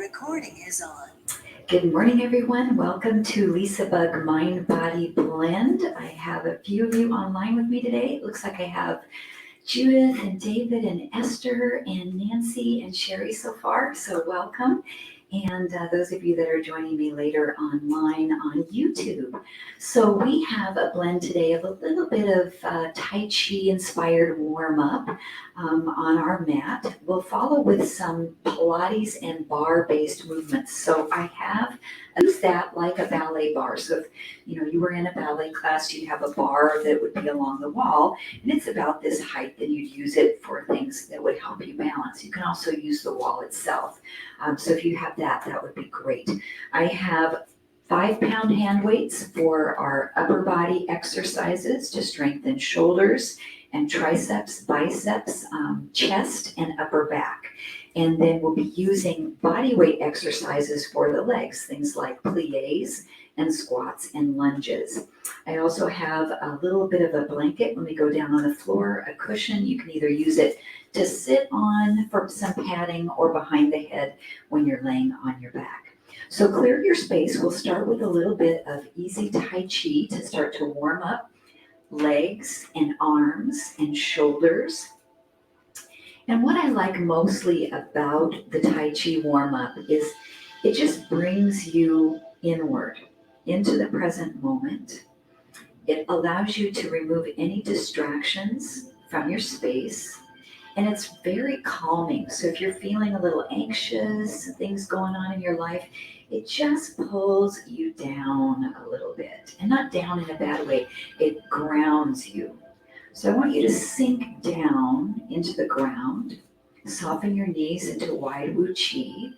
recording is on. Good morning, everyone. Welcome to LisaBug Mind Body Blend. I have a few of you online with me today. It looks like I have Judith and David and Esther and Nancy and Sherry so far, so welcome. And those of you that are joining me later online on YouTube. So we have a blend today of a little bit of Tai Chi inspired warm up on our mat. We'll follow with some Pilates and Barre based movements. So I have used that like a ballet bar. So if you were in a ballet class, you'd have a bar that would be along the wall, and it's about this height, and you'd use it for things that would help you balance. You can also use the wall itself. So if you have that would be great. I have 5-pound hand weights for our upper body exercises to strengthen shoulders and triceps, biceps, chest, and upper back. And then we'll be using body weight exercises for the legs, things like pliés and squats and lunges. I also have a little bit of a blanket when we go down on the floor, a cushion. You can either use it to sit on for some padding or behind the head when you're laying on your back. So clear your space. We'll start with a little bit of easy Tai Chi to start to warm up legs and arms and shoulders. And what I like mostly about the Tai Chi warm-up is it just brings you inward into the present moment. It allows you to remove any distractions from your space, and it's very calming. So if you're feeling a little anxious, things going on in your life, it just pulls you down a little bit, and not down in a bad way. It grounds you. So I want you to sink down into the ground, soften your knees into wide Wu Chi,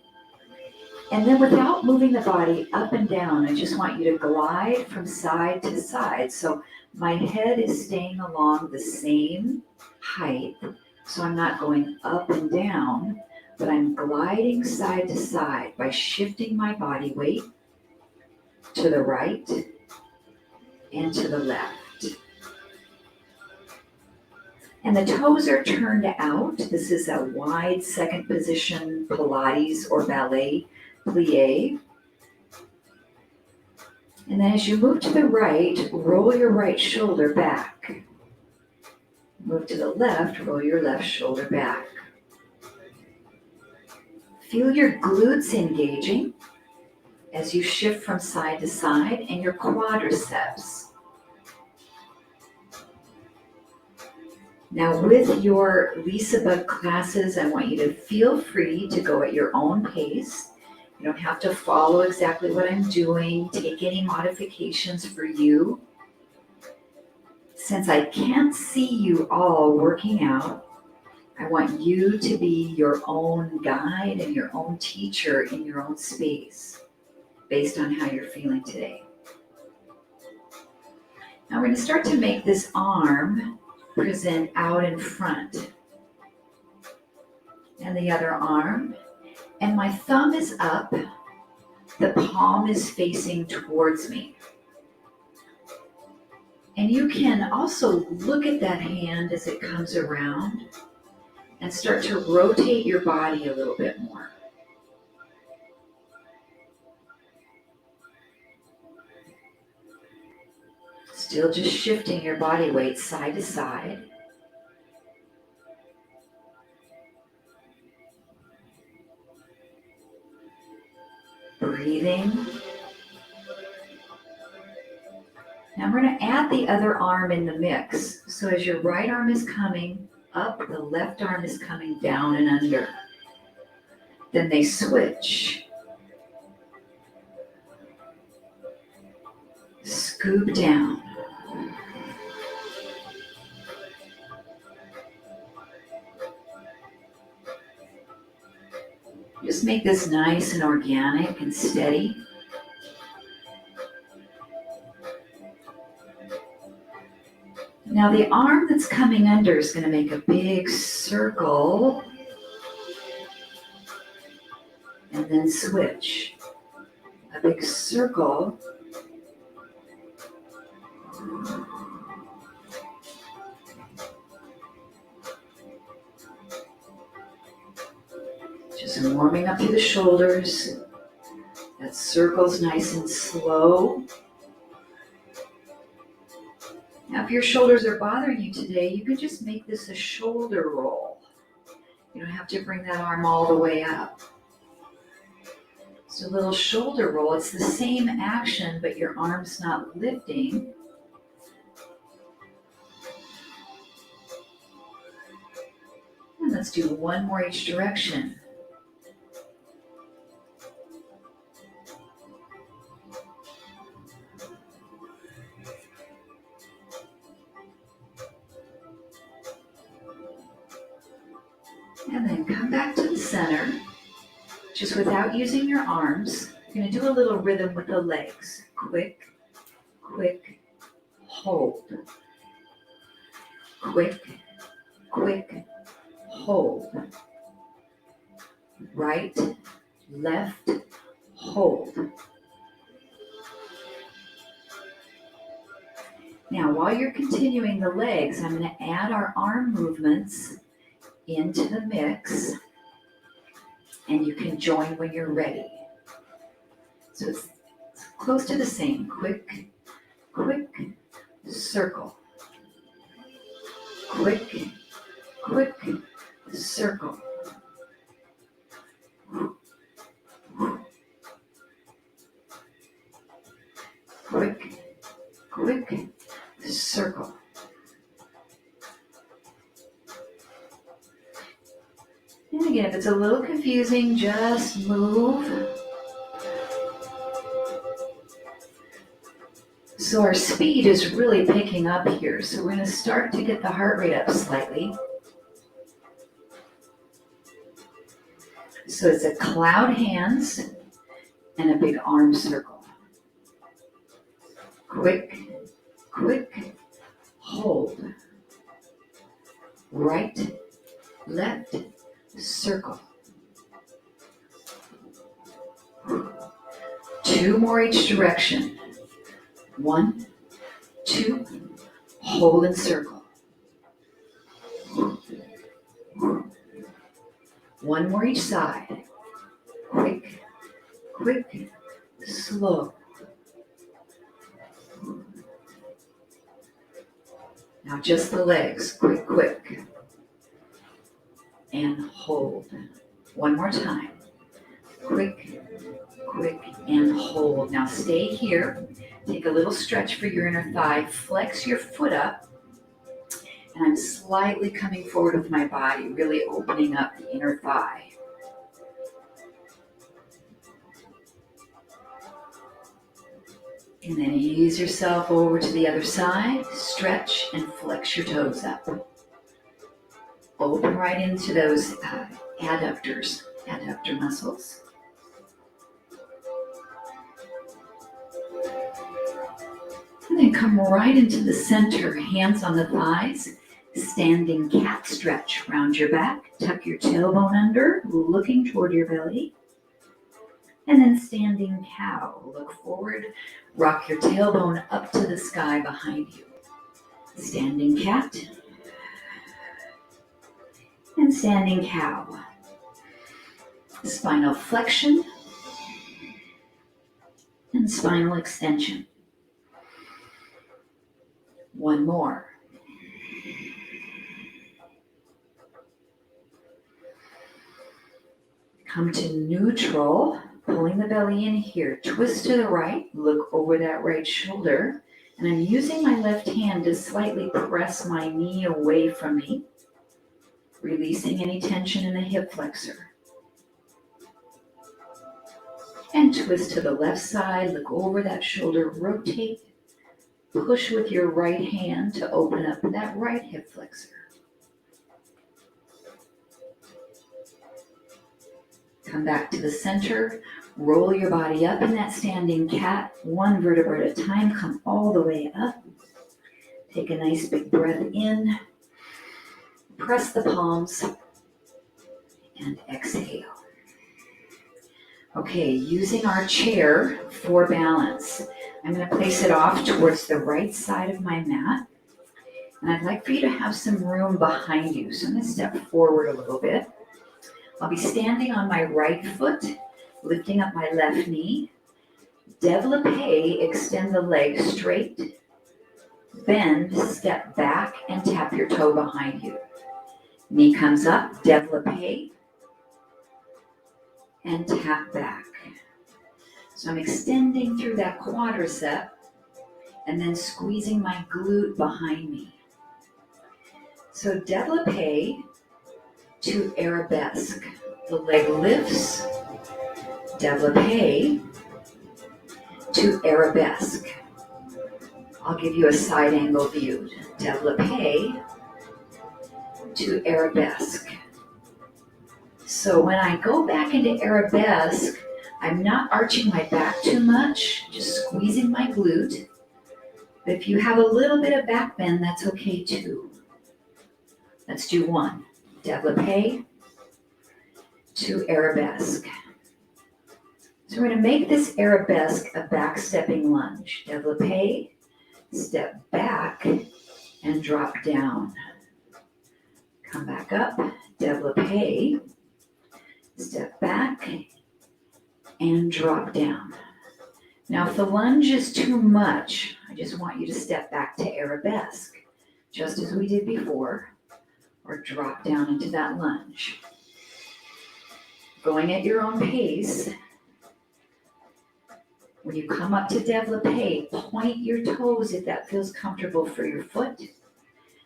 and then without moving the body up and down, I just want you to glide from side to side. So my head is staying along the same height, so I'm not going up and down, but I'm gliding side to side by shifting my body weight to the right and to the left. And the toes are turned out. This is a wide second position Pilates or ballet plie. And then as you move to the right, roll your right shoulder back. Move to the left, roll your left shoulder back. Feel your glutes engaging as you shift from side to side, and your quadriceps. Now with your LisaBug classes, I want you to feel free to go at your own pace. You don't have to follow exactly what I'm doing, take any modifications for you. Since I can't see you all working out, I want you to be your own guide and your own teacher in your own space, based on how you're feeling today. Now we're going to start to make this arm present out in front, and the other arm, and my thumb is up, the palm is facing towards me. And you can also look at that hand as it comes around and start to rotate your body a little bit more. Still just shifting your body weight side to side. Breathing. Now we're going to add the other arm in the mix. So as your right arm is coming up, the left arm is coming down and under. Then they switch. Scoop down. Just make this nice and organic and steady. Now the arm that's coming under is going to make a big circle and then switch. A big circle. Just So warming up through the shoulders. That circle's nice and slow. Now, if your shoulders are bothering you today, you can just make this a shoulder roll. You don't have to bring that arm all the way up. So a little shoulder roll, it's the same action, but your arm's not lifting. And let's do one more each direction. And then come back to the center, just without using your arms. You're going to do a little rhythm with the legs. Quick, quick, hold. Quick, quick, hold. Right, left, hold. Now, while you're continuing the legs, I'm going to add our arm movements into the mix, and you can join when you're ready. So it's close to the same. Quick, quick, circle. Quick, quick, circle. Quick, quick, circle. And again, if it's a little confusing, just move. So our speed is really picking up here. So we're going to start to get the heart rate up slightly. So it's a cloud hands and a big arm circle. Quick, quick, hold. Right, left, circle. 2 more each direction. 1, 2, hold and circle. 1 more each side. Quick, quick, slow. Now just the legs. Quick, quick. And hold. 1 more time. Quick, quick, and hold. Now stay here. Take a little stretch for your inner thigh. Flex your foot up. And I'm slightly coming forward with my body, really opening up the inner thigh. And then ease yourself over to the other side. Stretch and flex your toes up. Open right into those adductor muscles. And then come right into the center, hands on the thighs, standing cat stretch. Round your back, tuck your tailbone under, looking toward your belly. And then standing cow, look forward, rock your tailbone up to the sky behind you. Standing cat. And standing cow. Spinal flexion and spinal extension. 1 more. Come to neutral, pulling the belly in here. Twist to the right, look over that right shoulder. And I'm using my left hand to slightly press my knee away from me, releasing any tension in the hip flexor. And twist to the left side, look over that shoulder, rotate, push with your right hand to open up that right hip flexor. Come back to the center, roll your body up in that standing cat, 1 vertebra at a time, come all the way up. Take a nice big breath in, press the palms, and exhale. Okay, using our chair for balance, I'm going to place it off towards the right side of my mat. And I'd like for you to have some room behind you. So I'm going to step forward a little bit. I'll be standing on my right foot, lifting up my left knee. Développé, extend the leg straight. Bend, step back, and tap your toe behind you. Knee comes up, développé, and tap back. So I'm extending through that quadricep and then squeezing my glute behind me. So développé to arabesque. The leg lifts, développé to arabesque. I'll give you a side angle view. Développé to arabesque. So when I go back into arabesque, I'm not arching my back too much, just squeezing my glute. But if you have a little bit of back bend, that's okay too. Let's do one. Développé to arabesque. So we're going to make this arabesque a backstepping lunge. Développé, step back, and drop down. Come back up, développé, step back, and drop down. Now if the lunge is too much, I just want you to step back to arabesque, just as we did before, or drop down into that lunge. Going at your own pace. When you come up to développé, point your toes if that feels comfortable for your foot.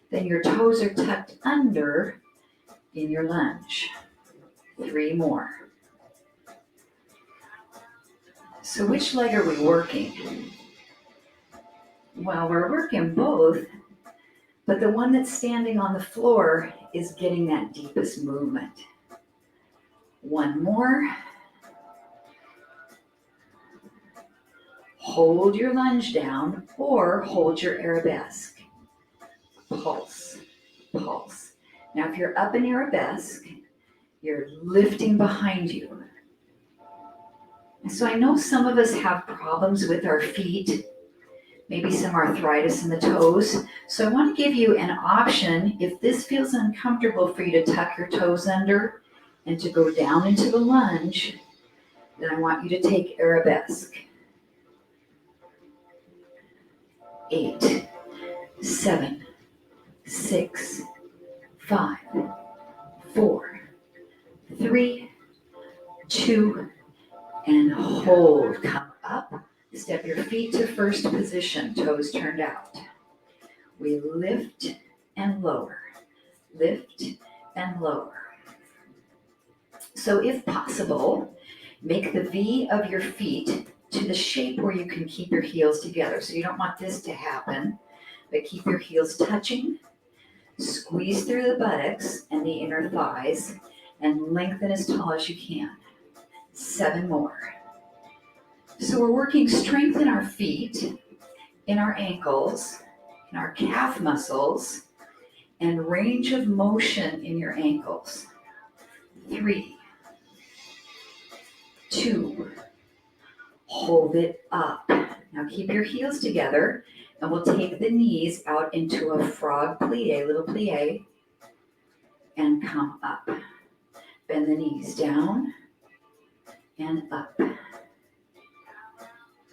Then your toes are tucked under in your lunge. 3 more. So which leg are we working? Well, we're working both, but the one that's standing on the floor is getting that deepest movement. 1 more. Hold your lunge down or hold your arabesque. Pulse, pulse. Now if you're up in arabesque, you're lifting behind you. And so I know some of us have problems with our feet, maybe some arthritis in the toes. So I want to give you an option. If this feels uncomfortable for you to tuck your toes under and to go down into the lunge, then I want you to take arabesque. 8, 7, 6, 5, 4, 3, 2, and hold. Come up, step your feet to first position, toes turned out. We lift and lower, lift and lower. So if possible, make the V of your feet to the shape where you can keep your heels together. So you don't want this to happen, but keep your heels touching. Squeeze through the buttocks and the inner thighs and lengthen as tall as you can. 7 more. So we're working strength in our feet, in our ankles, in our calf muscles, and range of motion in your ankles. 3, 2, hold it up. Now keep your heels together and we'll take the knees out into a frog plie, little plie, and come up. Bend the knees down and up.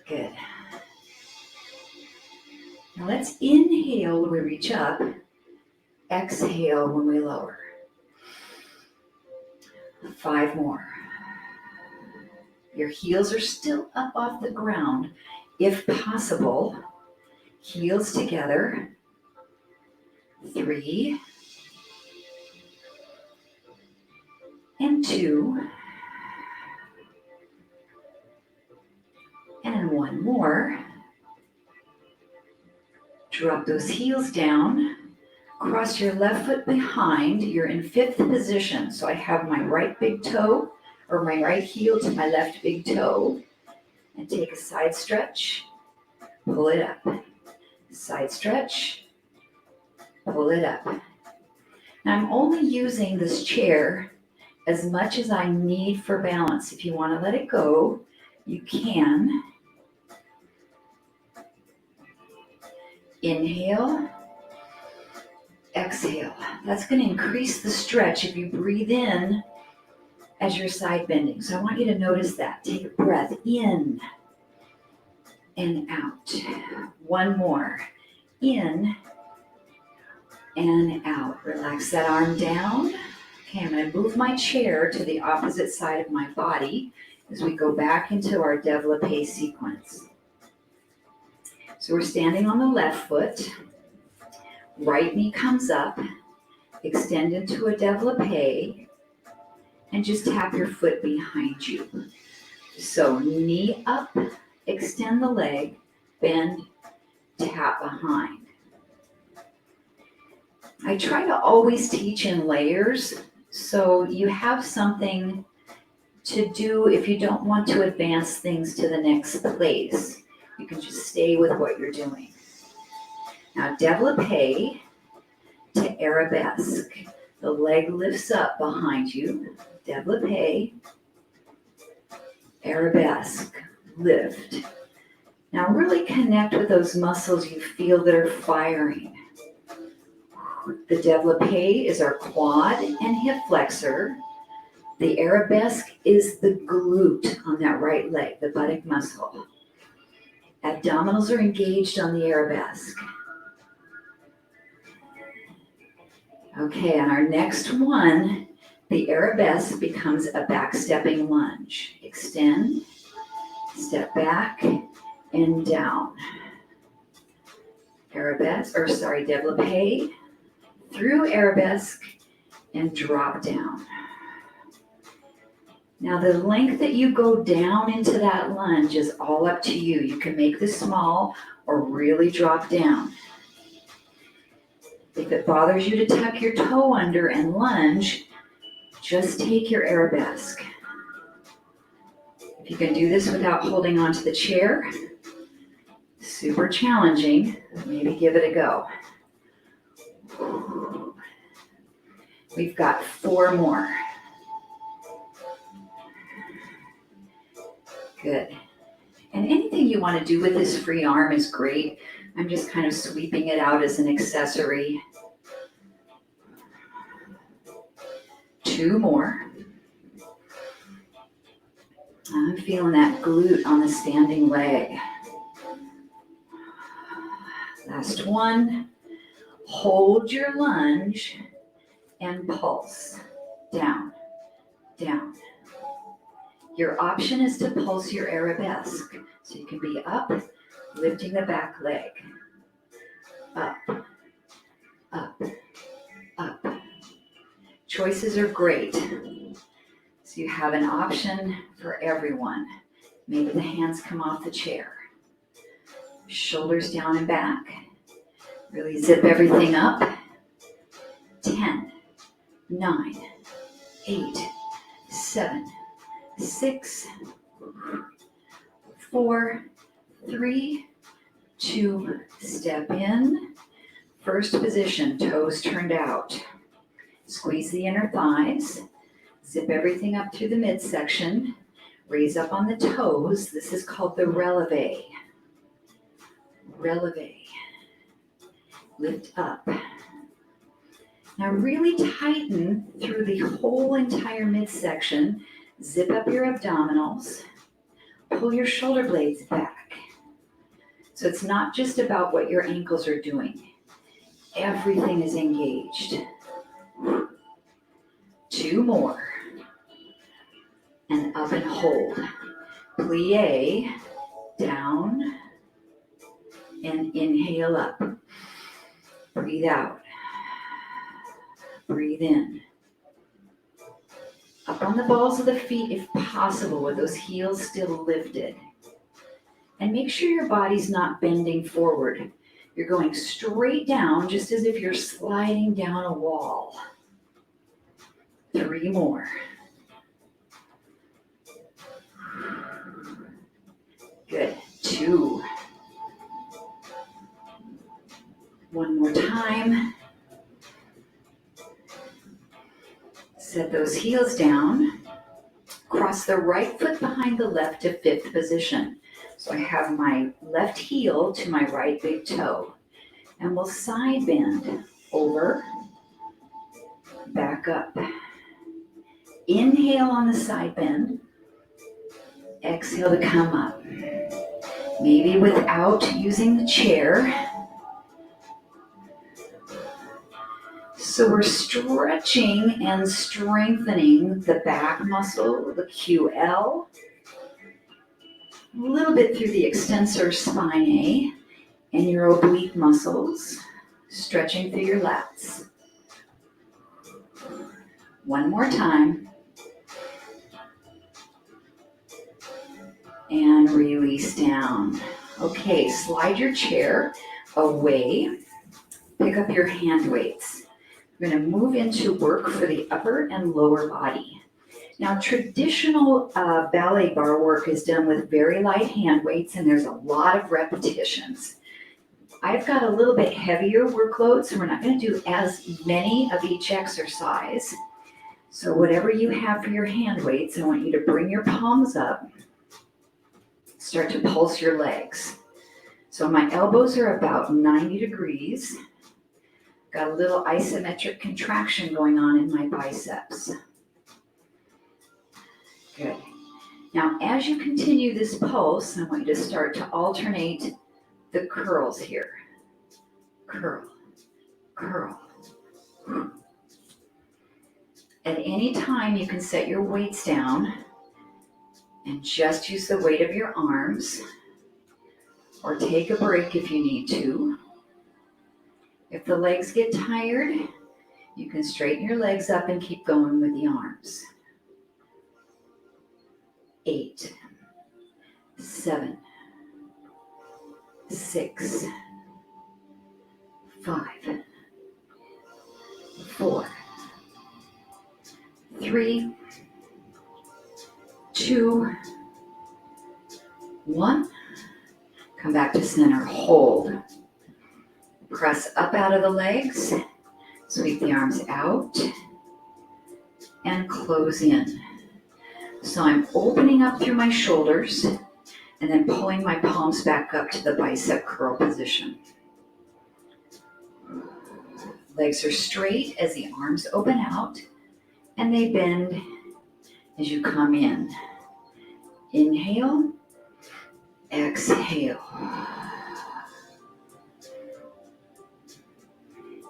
Good. Now let's inhale when we reach up, exhale when we lower. 5 more. Your heels are still up off the ground. If possible, heels together. 3 and 2 and 1 more. Drop those heels down. Cross your left foot behind. You're in 5th position. So I have my right big toe or my right heel to my left big toe. And take a side stretch. Pull it up. Side stretch. Pull it up. Now I'm only using this chair as much as I need for balance. If you want to let it go, you can. Inhale, exhale. That's going to increase the stretch. If you breathe in, as you're side bending. So I want you to notice that. Take a breath in and out. One more. In and out. Relax that arm down. Okay, I'm going to move my chair to the opposite side of my body as we go back into our développé sequence. So we're standing on the left foot. Right knee comes up. Extend into a développé. And just tap your foot behind you. So knee up, extend the leg, bend, tap behind. I try to always teach in layers, so you have something to do if you don't want to advance things to the next place. You can just stay with what you're doing. Now, développé to arabesque. The leg lifts up behind you. Développé, arabesque, lift. Now really connect with those muscles you feel that are firing. The développé is our quad and hip flexor. The arabesque is the glute on that right leg, the buttock muscle. Abdominals are engaged on the arabesque. Okay, on our next one, the arabesque becomes a backstepping lunge. Extend, step back, and down. Développé, through arabesque, and drop down. Now the length that you go down into that lunge is all up to you. You can make this small or really drop down. If it bothers you to tuck your toe under and lunge, just take your arabesque. If you can do this without holding onto the chair, super challenging, maybe give it a go. We've got 4 more. Good. And anything you want to do with this free arm is great. I'm just kind of sweeping it out as an accessory. 2 more. I'm feeling that glute on the standing leg. Last one. Hold your lunge and pulse. Down, down. Your option is to pulse your arabesque. So you can be up, lifting the back leg. Up, up, up. Choices are great. So you have an option for everyone. Maybe the hands come off the chair. Shoulders down and back. Really zip everything up. 10, 9, 8, 7, 6, 4, 3, 2, step in. First position, toes turned out. Squeeze the inner thighs. Zip everything up through the midsection. Raise up on the toes. This is called the releve. Releve. Lift up. Now really tighten through the whole entire midsection. Zip up your abdominals. Pull your shoulder blades back. So it's not just about what your ankles are doing. Everything is engaged. 2 more. And up and hold. Plie, down, and inhale up. Breathe out. Breathe in. Up on the balls of the feet if possible, with those heels still lifted. And make sure your body's not bending forward. You're going straight down, just as if you're sliding down a wall. 3 more. Good. 2. One more time. Set those heels down. Cross the right foot behind the left to 5th position. So I have my left heel to my right big toe. And we'll side bend over, back up, Inhale on the side bend. Exhale to come up. Maybe without using the chair. So we're stretching and strengthening the back muscle, the QL, a little bit through the extensor spinae and your oblique muscles, stretching through your lats. One more time. And release down. Okay, slide your chair away. Pick up your hand weights. We're going to move into work for the upper and lower body. Now, traditional ballet bar work is done with very light hand weights, and there's a lot of repetitions. I've got a little bit heavier workload, so we're not going to do as many of each exercise. So whatever you have for your hand weights, I want you to bring your palms up. Start to pulse your legs. So my elbows are about 90 degrees. Got a little isometric contraction going on in my biceps. Good. Now, as you continue this pulse, I want you to start to alternate the curls here. Curl, curl. At any time, you can set your weights down and just use the weight of your arms, or take a break if you need to. If the legs get tired, you can straighten your legs up and keep going with the arms. 8, 7, 6, 5, 4, 3, 2, 1. Come back to center. Hold. Press up out of the legs. Sweep the arms out. And close in. So I'm opening up through my shoulders and then pulling my palms back up to the bicep curl position. Legs are straight as the arms open out and they bend as you come in. Inhale, exhale.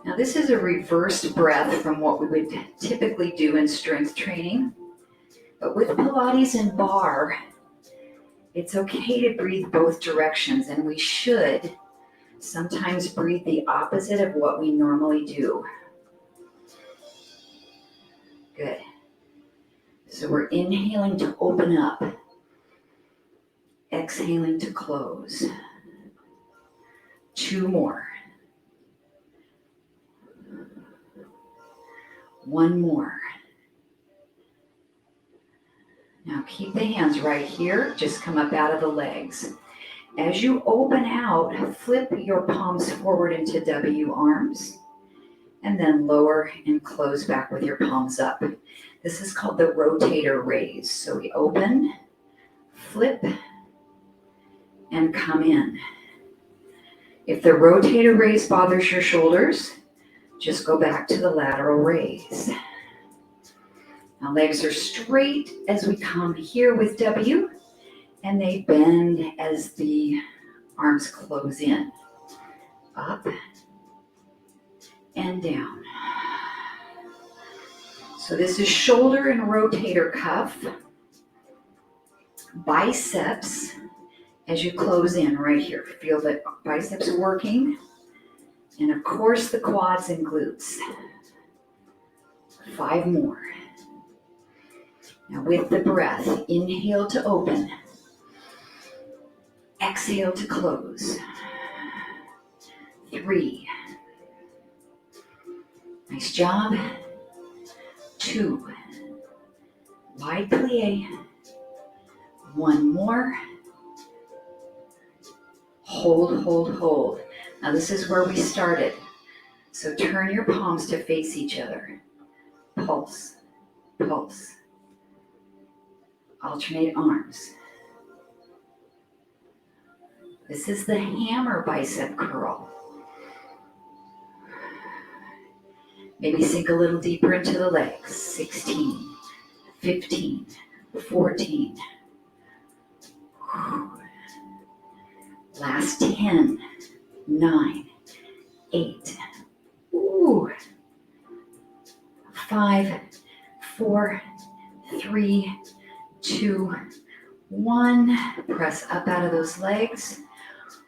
Now this is a reversed breath from what we would typically do in strength training. But with Pilates and Barre, it's okay to breathe both directions, and we should sometimes breathe the opposite of what we normally do. Good. So we're inhaling to open up, exhaling to close. 2 more. 1 more. Now keep the hands right here, just come up out of the legs. As you open out, flip your palms forward into W arms, and then lower and close back with your palms up. This is called the Rotator Raise. So we open, flip, and come in. If the Rotator Raise bothers your shoulders, just go back to the lateral raise. Now legs are straight as we come here with W, and they bend as the arms close in. Up and down. So this is shoulder and rotator cuff. Biceps as you close in right here. Feel the biceps working. And of course the quads and glutes. 5 more. Now with the breath, inhale to open. Exhale to close. 3. Nice job. 2. Wide plie. 1 more. Hold, hold, hold. Now this is where we started. So turn your palms to face each other. Pulse, pulse. Alternate arms. This is the hammer bicep curl. Maybe sink a little deeper into the legs. 16, 15, 14. Last 10, 9, 8. Ooh. 5, 4, 3, 2, 1. Press up out of those legs.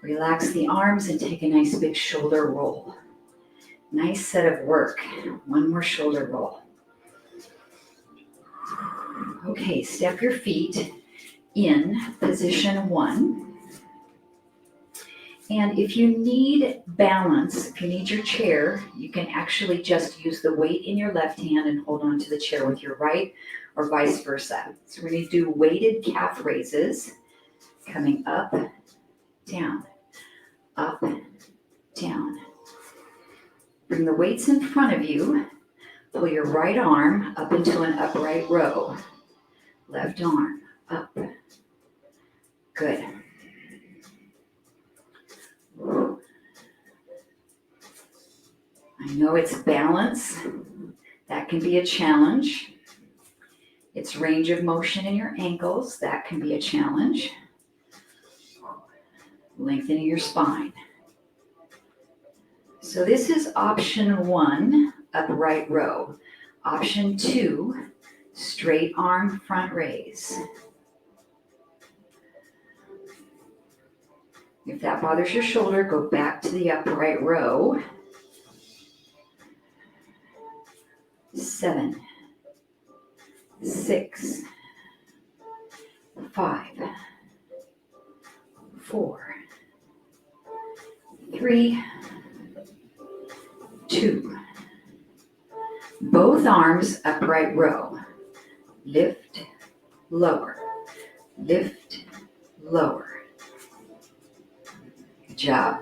Relax the arms and take a nice big shoulder roll. Nice set of work. One more shoulder roll. Okay, step your feet in position 1. And if you need balance, if you need your chair, you can actually just use the weight in your left hand and hold on to the chair with your right, or vice versa. So we're going to do weighted calf raises, coming up, down, up, down. Bring the weights in front of you. Pull your right arm up into an upright row. Left arm up. Good. I know it's balance. That can be a challenge. It's range of motion in your ankles. That can be a challenge. Lengthening your spine. So this is option 1, upright row. Option 2, straight arm front raise. If that bothers your shoulder, go back to the upright row. 7, 6, 5, 4, 3, 2. Both arms upright row. Lift, lower, lift, lower. Good job.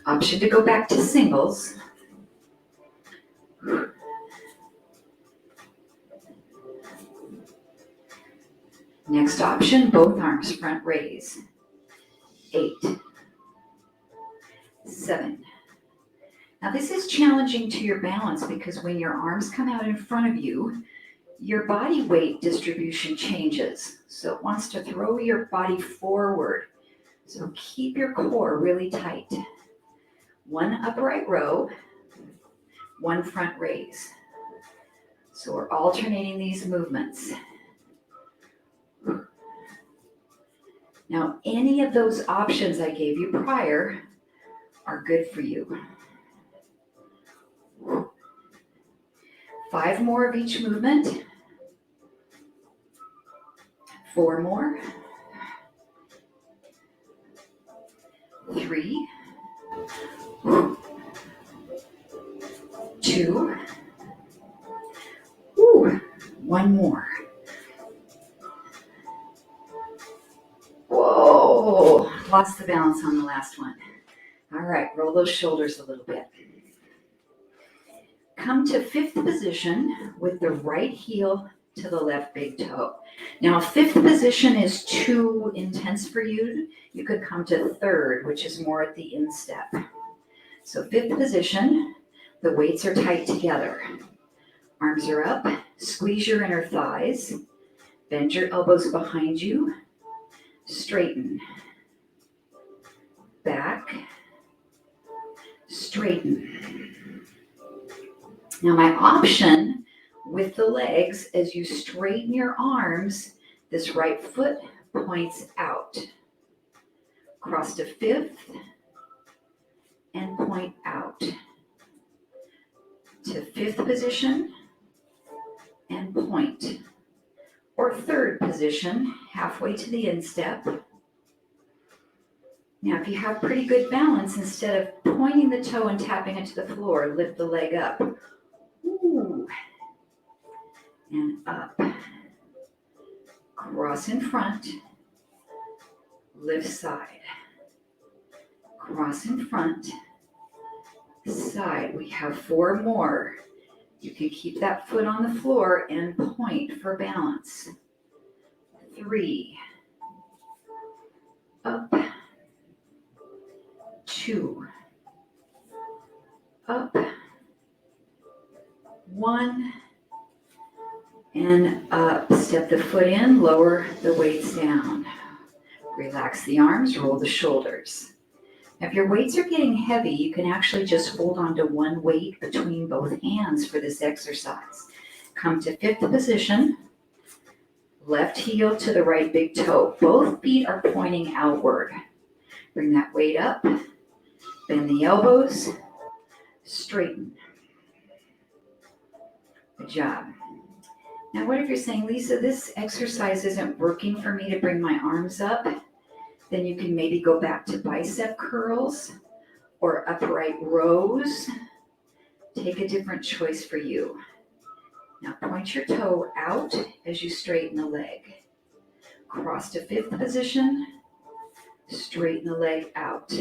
Option to go back to singles. Next option, both arms front raise. 8, 7. Now this is challenging to your balance because when your arms come out in front of you, your body weight distribution changes. So it wants to throw your body forward. So keep your core really tight. 1 upright row, 1 front raise. So we're alternating these movements. Now, any of those options I gave you prior are good for you. 5 more of each movement. 4 more. 3. 2. 1 more. Whoa, lost the balance on the last one. All right, roll those shoulders a little bit. Come to 5th position with the right heel to the left big toe. Now, 5th position is too intense for you. You could come to 3rd, which is more at the instep. So 5th position, the weights are tight together. Arms are up, squeeze your inner thighs, bend your elbows behind you, straighten, back, straighten. Now my option with the legs, as you straighten your arms, this right foot points out. Cross to 5th and point out. To 5th position and point. Or 3rd position, halfway to the instep. Now, if you have pretty good balance, instead of pointing the toe and tapping it to the floor, lift the leg up. Ooh. And up. Cross in front. Lift side. Cross in front. Side. We have 4 more. You can keep that foot on the floor and point for balance. 3. Up. 2. Up. 1. And and up. Step the foot in, lower the weights down. Relax the arms, roll the shoulders. Now, if your weights are getting heavy, you can actually just hold on to one weight between both hands for this exercise. Come to fifth position, left heel to the right big toe. Both feet are pointing outward. Bring that weight up, bend the elbows, straighten. Good job. Now, what if you're saying, Lisa, this exercise isn't working for me to bring my arms up? Then you can maybe go back to bicep curls or upright rows. Take a different choice for you. Now point your toe out as you straighten the leg. Cross to fifth position, straighten the leg out.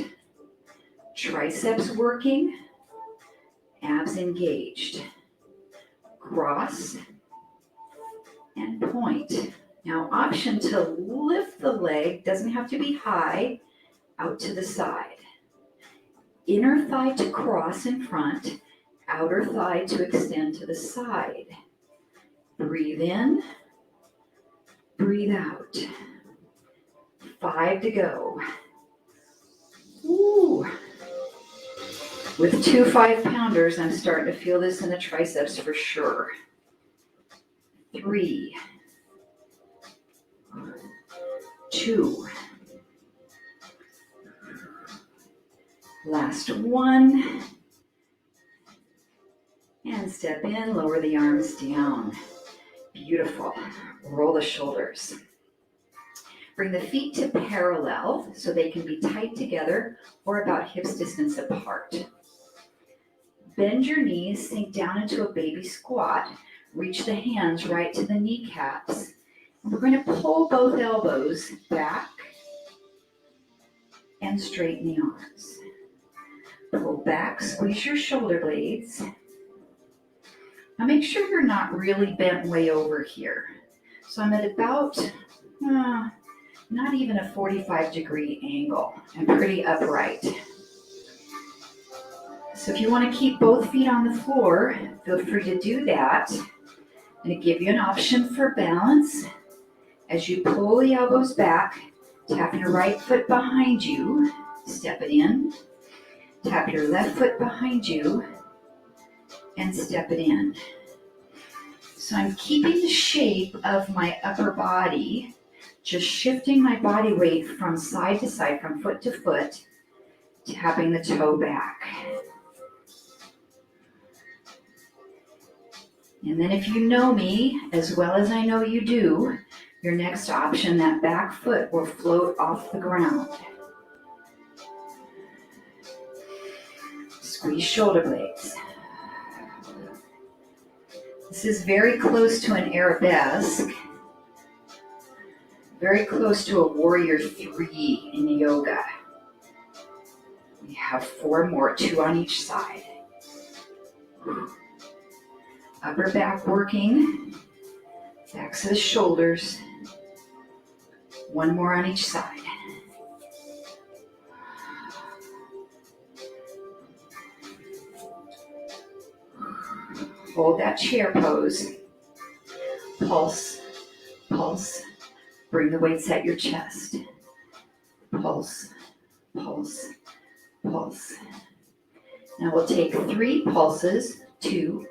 Triceps working, abs engaged. Cross and point. Now, option to lift the leg, doesn't have to be high, out to the side. Inner thigh to cross in front, outer thigh to extend to the side. Breathe in, breathe out. 5 to go. Ooh. With 2 5-pounders, I'm starting to feel this in the triceps for sure. 3, 2, last 1, and step in, lower the arms down. Beautiful. Roll the shoulders. Bring the feet to parallel so they can be tight together or about hips distance apart. Bend your knees, sink down into a baby squat. Reach the hands right to the kneecaps. We're going to pull both elbows back and straighten the arms. Pull back, squeeze your shoulder blades. Now make sure you're not really bent way over here. So I'm at about, not even a 45-degree angle. I'm pretty upright. So if you want to keep both feet on the floor, feel free to do that. I'm going to give you an option for balance. As you pull the elbows back, tap your right foot behind you, step it in. Tap your left foot behind you and step it in. So I'm keeping the shape of my upper body, just shifting my body weight from side to side, from foot to foot, tapping the toe back. And then if you know me as well as I know you do, your next option, that back foot will float off the ground. Squeeze shoulder blades. This is very close to an Arabesque, very close to a warrior 3 in yoga. We have 4 more, 2 on each side. Upper back working, backs of the shoulders. 1 more on each side. Hold that chair pose. Pulse, pulse. Bring the weights at your chest. Pulse, pulse, pulse. Now we'll take 3 pulses, 2,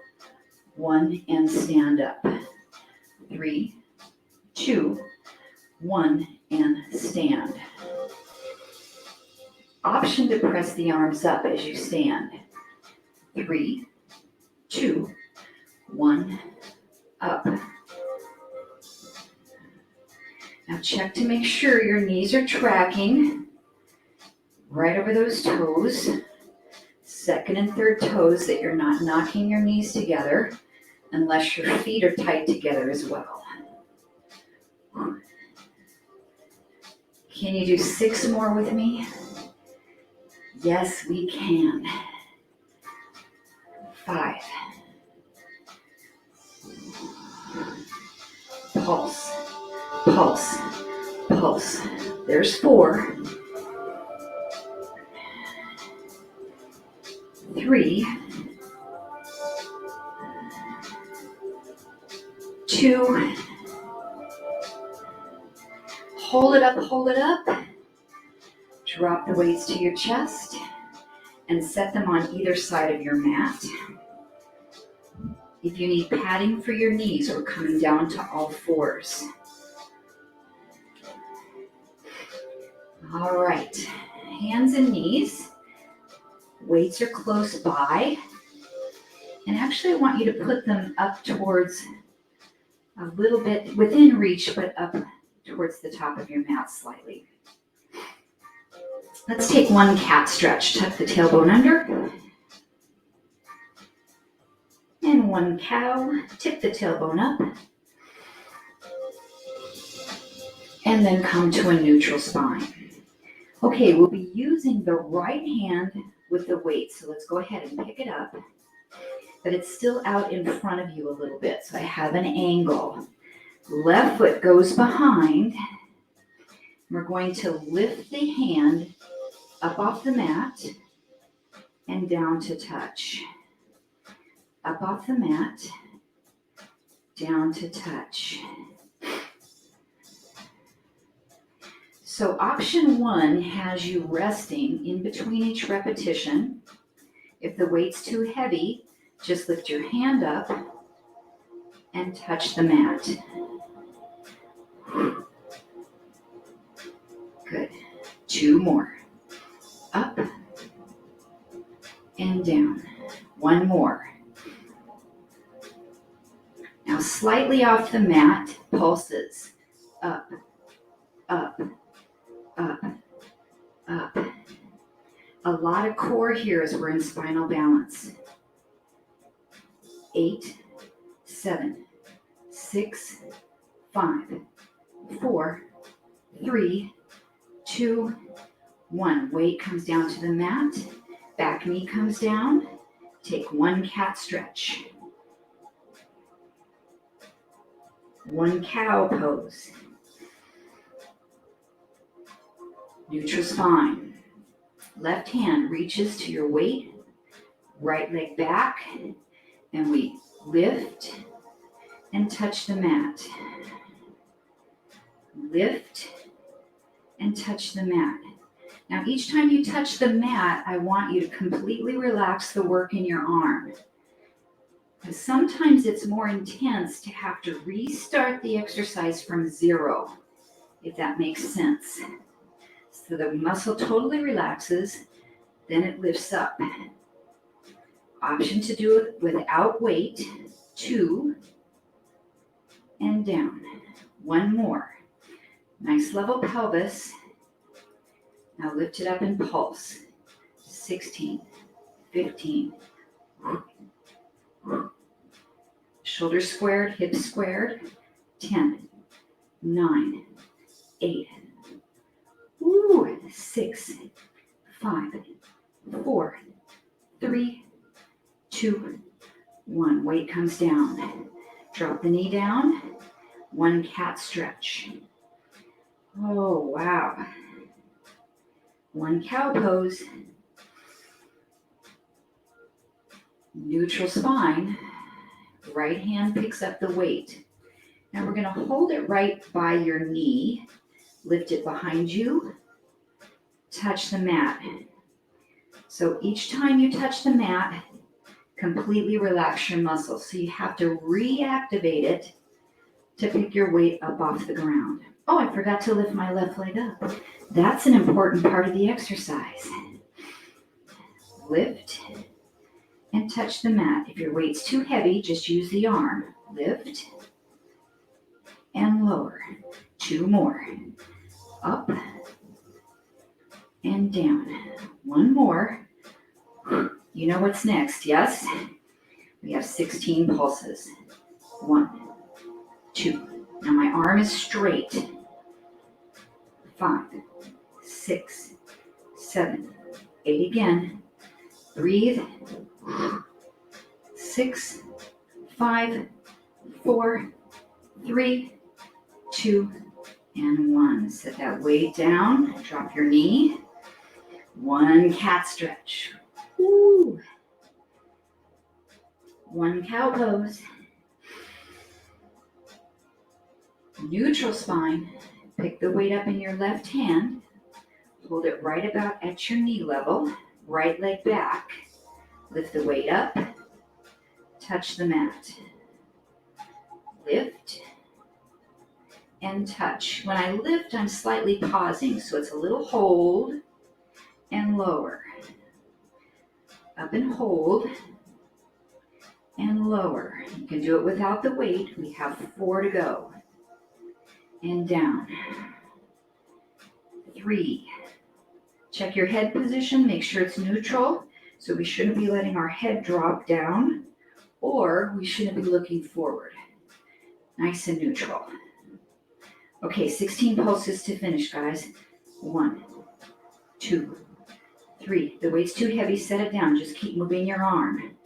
1, and stand up. 3, 2, 1, and stand. Option to press the arms up as you stand. 3, 2, 1, up. Now check to make sure your knees are tracking right over those toes. Second and third toes, that you're not knocking your knees together unless your feet are tight together as well. Can you do 6 more with me? Yes, we can. 5. Pulse, pulse, pulse. There's 4. 3, 2, 2. Hold it up, hold it up. Drop the weights to your chest and set them on either side of your mat. If you need padding for your knees, we're coming down to all fours. All right, hands and knees. Weights are close by. And actually I want you to put them up towards a little bit within reach, but up towards the top of your mat slightly. Let's take one cat stretch. Tuck the tailbone under. And one cow. Tip the tailbone up. And then come to a neutral spine. Okay, we'll be using the right hand with the weight. So let's go ahead and pick it up. But it's still out in front of you a little bit. So I have an angle. Left foot goes behind. We're going to lift the hand up off the mat and down to touch. Up off the mat, down to touch. So option 1 has you resting in between each repetition. If the weight's too heavy, just lift your hand up and touch the mat. Good. 2 more. Up and down. 1 more. Now slightly off the mat, pulses. Up, up, up, up. A lot of core here as we're in spinal balance. 8, 7, 6, 5, 4, 3, 2, 1. Weight comes down to the mat. Back knee comes down. Take 1 cat stretch. 1 cow pose. Neutral spine. Left hand reaches to your weight. Right leg back. And we lift and touch the mat. Lift and touch the mat. Now each time you touch the mat, I want you to completely relax the work in your arm. Because sometimes it's more intense to have to restart the exercise from 0, if that makes sense. So the muscle totally relaxes, then it lifts up. Option to do it without weight, 2, and down. 1 more. Nice level pelvis. Now lift it up and pulse. 16, 15. Shoulders squared, hips squared. 10, 9, 8. 6, 5, 4, 3, 2, 1. Weight comes down. Drop the knee down. 1 cat stretch. Oh, wow. 1 cow pose. Neutral spine. Right hand picks up the weight. Now we're going to hold it right by your knee. Lift it behind you. Touch the mat. So each time you touch the mat, completely relax your muscles. So you have to reactivate it to pick your weight up off the ground. Oh, I forgot to lift my left leg up. That's an important part of the exercise. Lift and touch the mat. If your weight's too heavy, just use the arm. Lift and lower. 2 more. Up and down. 1 more. You know what's next, yes? We have 16 pulses. 1, 2. Now my arm is straight. 5, 6, 7, 8 again. Breathe. 6, 5, 4, 3, 2, and 1. Set that weight down. Drop your knee. 1 cat stretch. Woo. 1 cow pose. Neutral spine. Pick the weight up in your left hand. Hold it right about at your knee level. Right leg back. Lift the weight up. Touch the mat. Lift and touch. When I lift, I'm slightly pausing, so it's a little hold and lower. Up and hold and lower. You can do it without the weight. We have 4 to go. And down. 3. Check your head position. Make sure it's neutral. So we shouldn't be letting our head drop down, or we shouldn't be looking forward. Nice and neutral. Okay, 16 pulses to finish, guys. 1, 2, 3. The weight's too heavy. Set it down. Just keep moving your arm.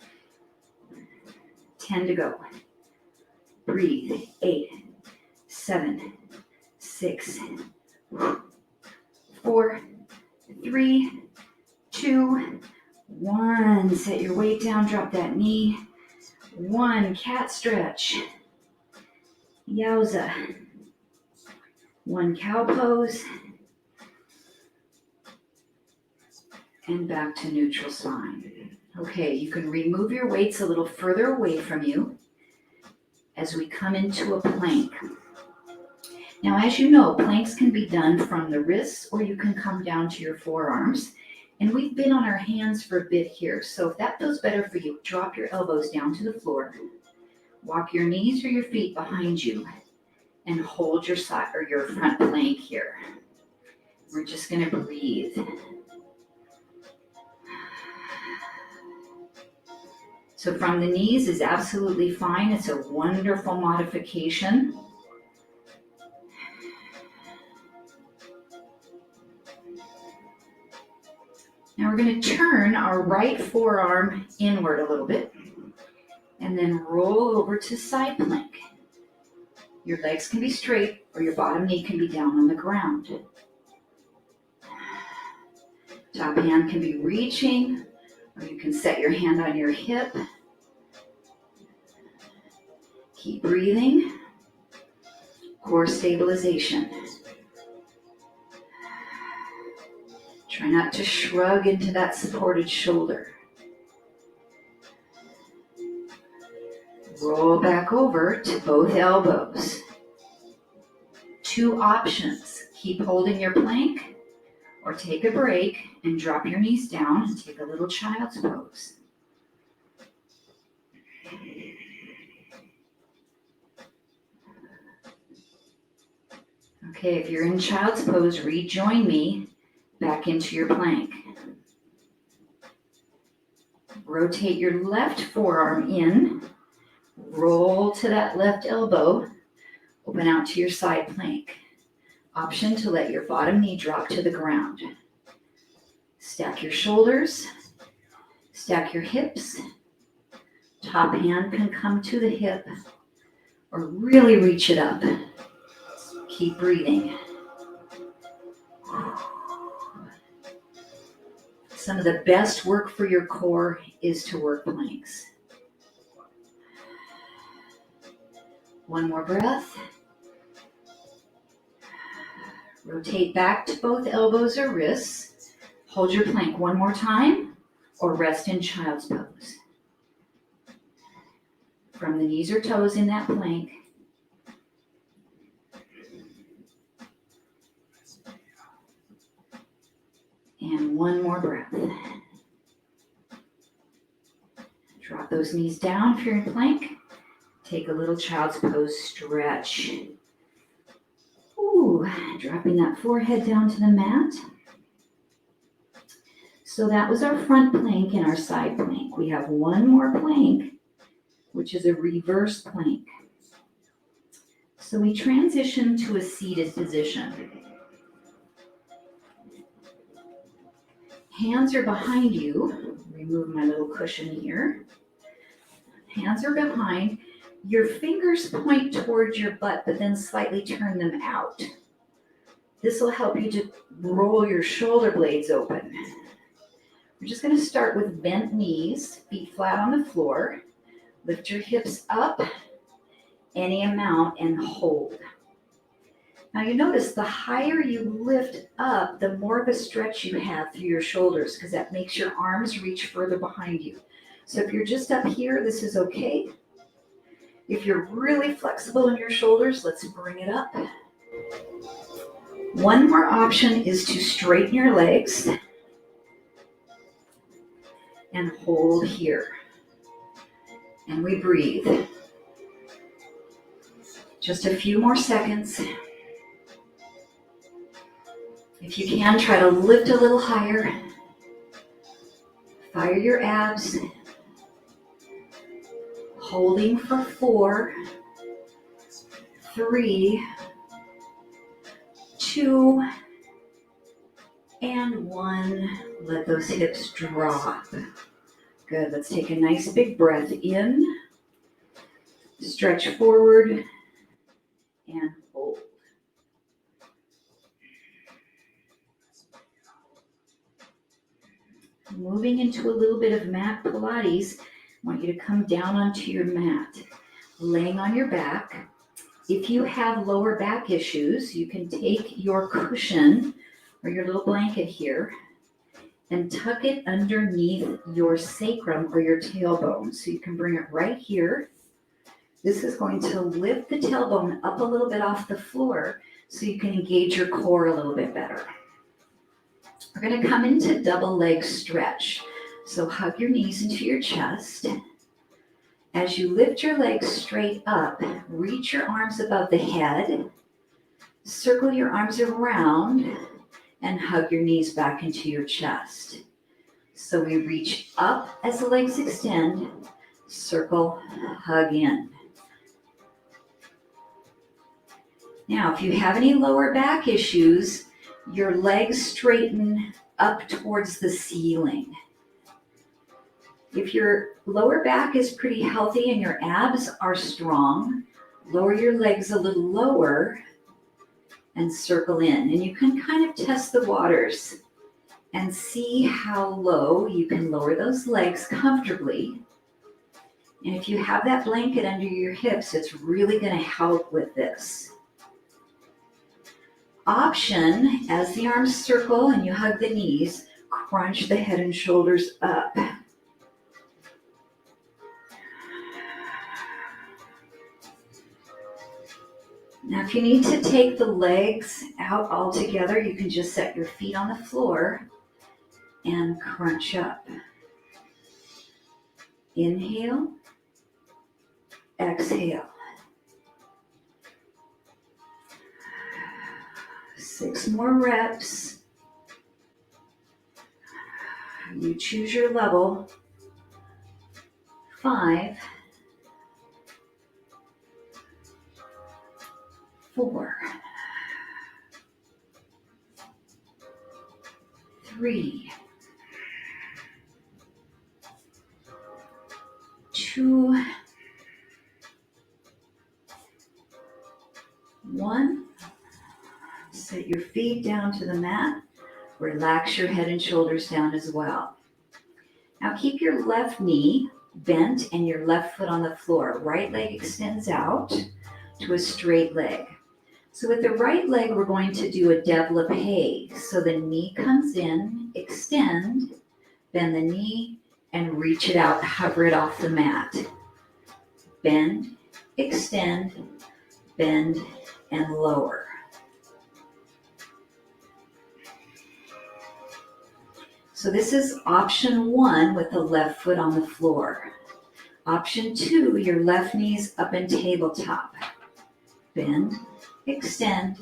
10 to go. Breathe. 8, 7, 6, 4, 3, 2, 1. Set your weight down. Drop that knee. 1. Cat stretch. Yowza. 1 cow pose. And back to neutral spine. Okay, you can remove your weights a little further away from you as we come into a plank. Now, as you know, planks can be done from the wrists, or you can come down to your forearms. And we've been on our hands for a bit here. So if that feels better for you, drop your elbows down to the floor. Walk your knees or your feet behind you and hold your side or your front plank here. We're just going to breathe. So from the knees is absolutely fine. It's a wonderful modification. Now we're going to turn our right forearm inward a little bit and then roll over to side plank. Your legs can be straight or your bottom knee can be down on the ground. Top hand can be reaching, or you can set your hand on your hip. Keep breathing. Core stabilization. Try not to shrug into that supported shoulder. Roll back over to both elbows. 2 options. Keep holding your plank or take a break and drop your knees down and take a little child's pose. Okay, if you're in child's pose, rejoin me back into your plank. Rotate your left forearm in. Roll to that left elbow. Open out to your side plank. Option to let your bottom knee drop to the ground. Stack your shoulders. Stack your hips. Top hand can come to the hip or really reach it up. Keep breathing. Some of the best work for your core is to work planks. 1 more breath. Rotate back to both elbows or wrists. Hold your plank 1 more time or rest in child's pose. From the knees or toes in that plank. And 1 more breath. Drop those knees down if you're in plank. Take a little child's pose stretch. Ooh, dropping that forehead down to the mat. So that was our front plank and our side plank. We have 1 more plank, which is a reverse plank. So we transition to a seated position. Hands are behind you. Remove my little cushion here. Hands are behind. Your fingers point towards your butt, but then slightly turn them out. This will help you to roll your shoulder blades open. We're just going to start with bent knees, feet flat on the floor. Lift your hips up any amount and hold. Now you notice the higher you lift up, the more of a stretch you have through your shoulders because that makes your arms reach further behind you. So if you're just up here, this is okay. If you're really flexible in your shoulders, let's bring it up. One more option is to straighten your legs and hold here. And we breathe. Just a few more seconds. If you can, try to lift a little higher. Fire your abs. Holding for 4, 3, 2, and 1. Let those hips drop. Good. Let's take a nice big breath in. Stretch forward and hold. Moving into a little bit of mat Pilates, I want you to come down onto your mat, laying on your back. If you have lower back issues, you can take your cushion or your little blanket here and tuck it underneath your sacrum or your tailbone. So you can bring it right here. This is going to lift the tailbone up a little bit off the floor so you can engage your core a little bit better. We're going to come into double leg stretch. So hug your knees into your chest. As you lift your legs straight up, reach your arms above the head, circle your arms around, and hug your knees back into your chest. So we reach up as the legs extend, circle, hug in. Now, if you have any lower back issues, your legs straighten up towards the ceiling. If your lower back is pretty healthy and your abs are strong, lower your legs a little lower and circle in. And you can kind of test the waters and see how low you can lower those legs comfortably. And if you have that blanket under your hips, it's really going to help with this. Option, as the arms circle and you hug the knees, crunch the head and shoulders up. Now, if you need to take the legs out altogether, you can just set your feet on the floor and crunch up. Inhale, exhale. 6 more reps. You choose your level. 5, 4, 3, 2, 1. Set your feet down to the mat. Relax your head and shoulders down as well. Now keep your left knee bent and your left foot on the floor. Right leg extends out to a straight leg. So with the right leg, we're going to do a développé. So the knee comes in, extend, bend the knee, and reach it out, hover it off the mat. Bend, extend, bend, and lower. So this is option 1 with the left foot on the floor. Option 2, your left knee's up in tabletop. Bend, extend,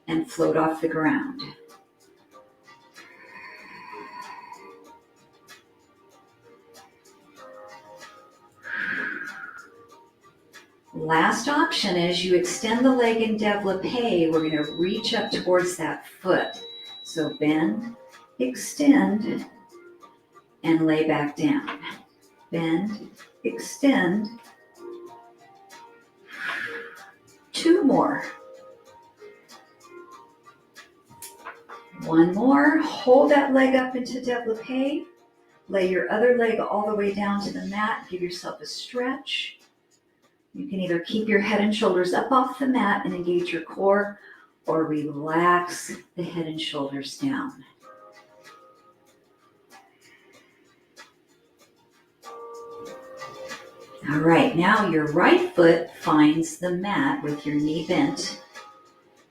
and float off the ground. Last option is you extend the leg in développé. We're going to reach up towards that foot. So bend, extend, and lay back down. Bend, extend. 2 more. 1 more. Hold that leg up into développé. Lay your other leg all the way down to the mat. Give yourself a stretch. You can either keep your head and shoulders up off the mat and engage your core, or relax the head and shoulders down. All right, now your right foot finds the mat with your knee bent.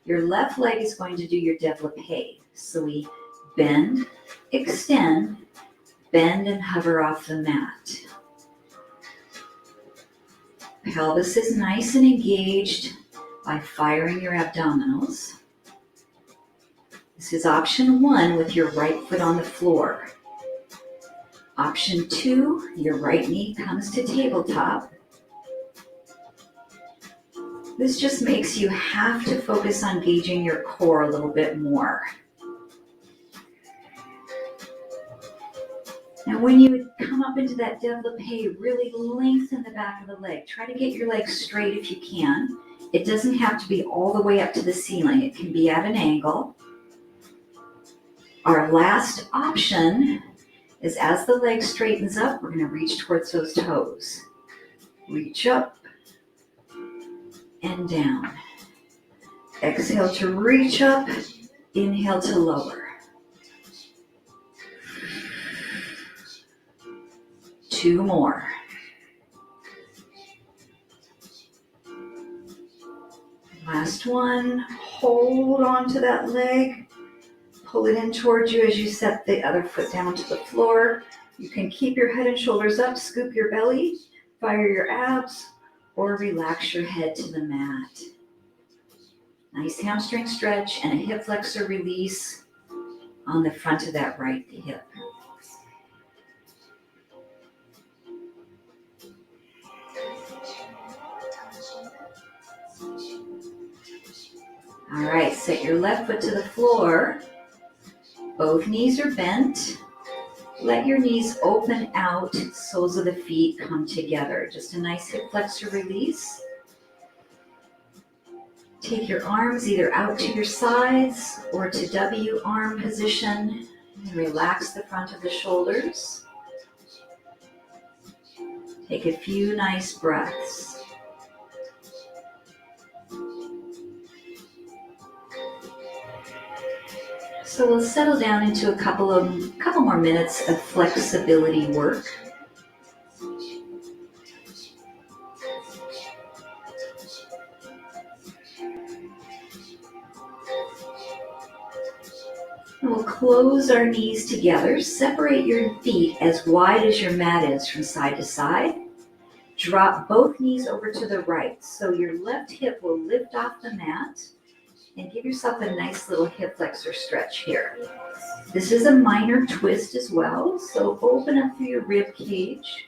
Your left leg is going to do your développé. So we bend, extend, bend and hover off the mat. Pelvis is nice and engaged by firing your abdominals. This is option 1 with your right foot on the floor. Option 2, your right knee comes to tabletop. This just makes you have to focus on engaging your core a little bit more. Now when you come up into that développé, really lengthen the back of the leg. Try to get your legs straight if you can. It doesn't have to be all the way up to the ceiling. It can be at an angle. Our last option is as the leg straightens up, we're going to reach towards those toes. Reach up and down. Exhale to reach up, inhale to lower. 2 more. Last one, hold on to that leg. Pull it in towards you as you set the other foot down to the floor. You can keep your head and shoulders up, scoop your belly, fire your abs, or relax your head to the mat. Nice hamstring stretch and a hip flexor release on the front of that right hip. All right, set your left foot to the floor. Both knees are bent. Let your knees open out, soles of the feet come together. Just a nice hip flexor release. Take your arms either out to your sides or to W arm position and relax the front of the shoulders. Take a few nice breaths. So we'll settle down into a couple more minutes of flexibility work. And we'll close our knees together. Separate your feet as wide as your mat is from side to side. Drop both knees over to the right. So your left hip will lift off the mat. And give yourself a nice little hip flexor stretch here. This is a minor twist as well, so open up through your rib cage.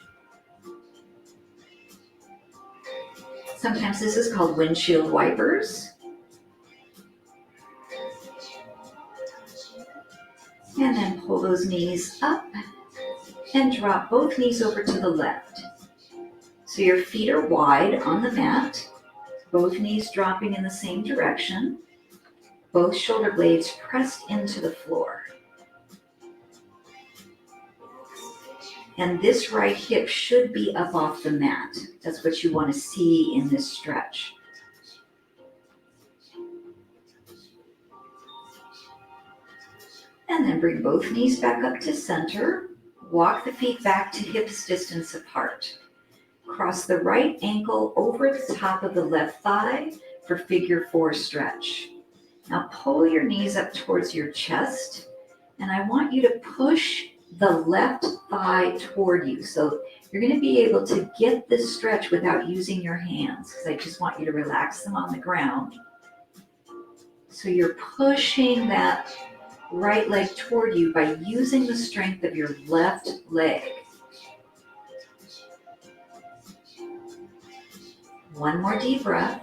Sometimes this is called windshield wipers. And then pull those knees up and drop both knees over to the left. So your feet are wide on the mat, both knees dropping in the same direction. Both shoulder blades pressed into the floor. And this right hip should be up off the mat. That's what you want to see in this stretch. And then bring both knees back up to center. Walk the feet back to hips distance apart. Cross the right ankle over the top of the left thigh for figure 4 stretch. Now pull your knees up towards your chest, and I want you to push the left thigh toward you. So you're going to be able to get this stretch without using your hands, because I just want you to relax them on the ground. So you're pushing that right leg toward you by using the strength of your left leg. One more deep breath.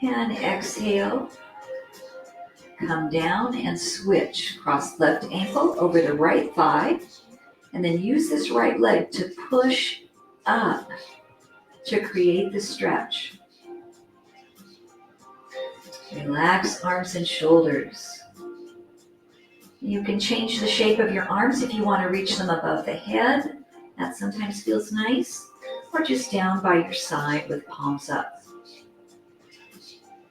And exhale, come down and switch. Cross left ankle over the right thigh, and then use this right leg to push up to create the stretch. Relax arms and shoulders. You can change the shape of your arms if you want to reach them above the head, That sometimes feels nice. Or just down by your side with palms up.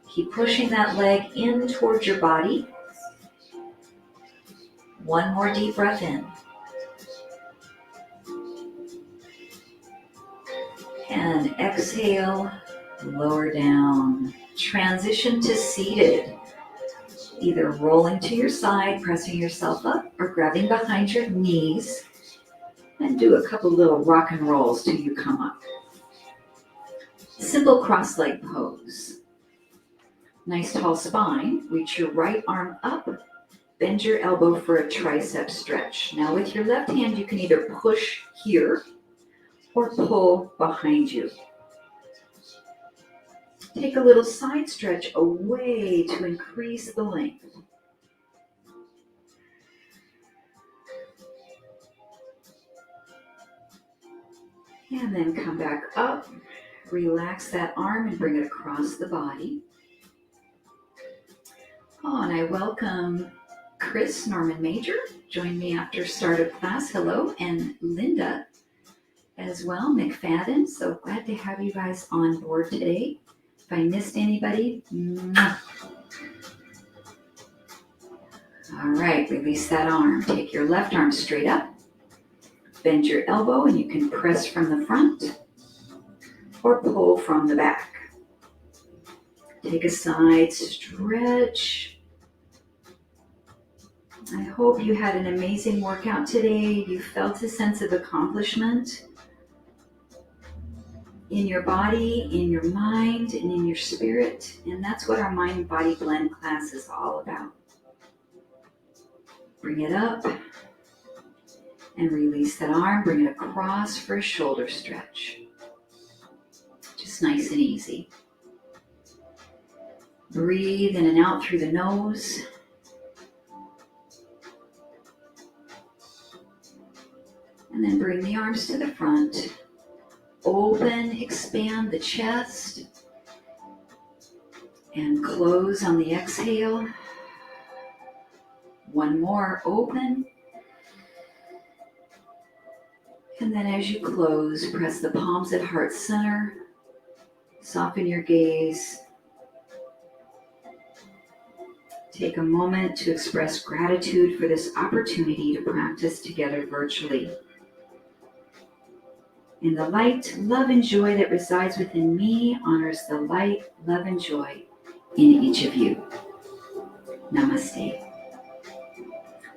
Keep pushing that leg in towards your body. One more deep breath in. And exhale, lower down. Transition to seated. Either rolling to your side, pressing yourself up, or grabbing behind your knees. And do a couple little rock and rolls till you come up. Simple cross-leg pose. Nice tall spine. Reach your right arm up. Bend your elbow for a tricep stretch. Now with your left hand, you can either push here or pull behind you. Take a little side stretch away to increase the length. And then come back up. Relax that arm and bring it across the body. Oh, and I welcome Chris Norman Major. Join me after start of class. Hello. And Linda as well, McFadden. So glad to have you guys on board today. If I missed anybody, all right, release that arm. Take your left arm straight up. Bend your elbow and you can press from the front or pull from the back. Take a side stretch. I hope you had an amazing workout today. You felt a sense of accomplishment in your body, in your mind, and in your spirit. And that's what our mind and body blend class is all about. Bring it up and release that arm. Bring it across for a shoulder stretch. Just nice and easy. Breathe in and out through the nose. And then bring the arms to the front. Open, expand the chest. And close on the exhale. One more, open. And then as you close, press the palms at heart center. Soften your gaze. Take a moment to express gratitude for this opportunity to practice together virtually. And the light, love, and joy that resides within me honors the light, love, and joy in each of you. Namaste.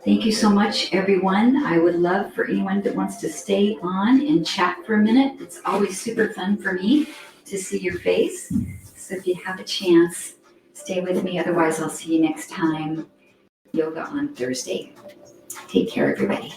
Thank you so much, everyone. I would love for anyone that wants to stay on and chat for a minute. It's always super fun for me to see your face. So if you have a chance, stay with me. Otherwise, I'll see you next time. Yoga on Thursday. Take care, everybody.